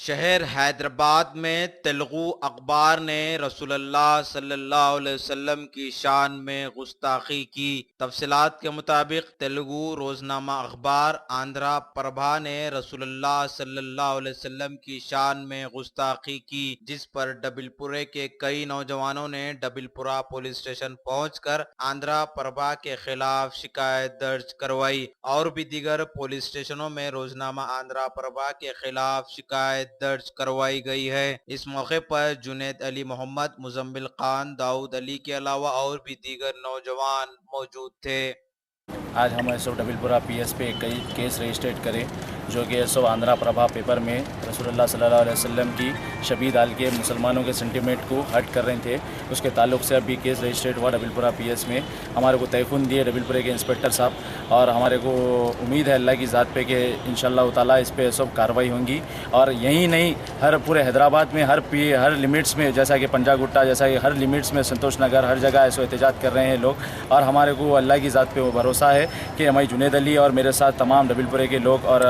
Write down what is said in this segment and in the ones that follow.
शहर हैदराबाद में तेलुगु अखबार ने रसूलुल्लाह सल्लल्लाहु अलैहि वसल्लम की शान में गुस्ताखी की। तफसीलात के मुताबिक तेलुगु रोजनामा अखबार आंध्रा प्रभा ने रसूलुल्लाह सल्लल्लाहु अलैहि वसल्लम की शान में गुस्ताखी की, जिस पर डबिलपुरे के कई नौजवानों ने डबिलपुरा पुलिस स्टेशन पहुंचकर आंध्रा प्रभा के खिलाफ शिकायत दर्ज करवाई। और भी दीगर पुलिस स्टेशनों में रोजनामा आंध्रा प्रभा के खिलाफ शिकायत दर्ज करवाई गई है। इस मौके पर जुनैद अली मोहम्मद, मुजम्मिल खान, दाऊद अली के अलावा और भी दीगर नौजवान मौजूद थे। आज हम एसओ डबिलपुरा पीएस पे कई केस रजिस्टर्ड करें, जो कि एसओ आंध्रा प्रभा पेपर में रसूलुल्लाह सल्लल्लाहु अलैहि वसल्लम की शबी डाल के मुसलमानों के सेंटीमेंट को हर्ट कर रहे थे। उसके ताल्लुक से अभी केस रजिस्टर्ड हुआ डबिलपुरा पीएस में। हमारे को तयखुन दिए डबिलपुरे के इंस्पेक्टर साहब, और हमारे को उम्मीद है अल्लाह की ज़ात पे कि इंशाअल्लाह ताला इस पे सब कार्रवाई होंगी। और यही नहीं, हर पूरे हैदराबाद में हर लिमिट्स में, जैसा कि पंजागुट्टा, जैसा कि हर लिमिट्स में संतोष नगर, हर जगह ऐसे एहतजाज कर रहे हैं लोग। और हमारे को अल्लाह की ज़ात पे वो भरोसा है कि हमारी जुनैद अली और मेरे साथ तमाम डबिलपुरे के लोग और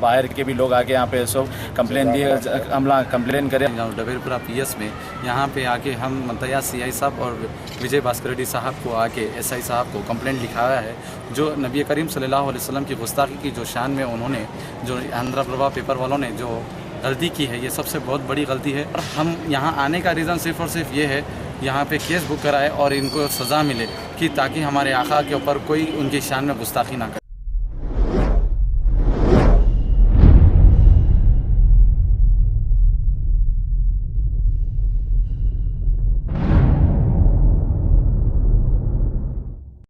बाहर के भी लोग आके यहाँ पे सब कंप्लेन दिए, हमला कंप्लेन करें। डबिलपुरा पीएस में यहाँ पे आके हम मंतया सीआई साहब और विजय भास्कर रेड्डी साहब को आके एसआई साहब को कंप्लेंट लिखाया है, जो नबी करीम सल्लल्लाहु अलैहि वसल्लम की गुस्ताखी की जो शान में उन्होंने, जो आंध्रा प्रभा पेपर वालों ने जो गलती की है, ये सबसे बहुत बड़ी गलती है। और हम यहाँ आने का रीज़न सिर्फ़ और सिर्फ ये है, यहाँ पे केस बुक कराए और इनको सज़ा मिले, कि ताकि हमारे आका के ऊपर कोई उनकी शान में गुस्ताखी ना करे।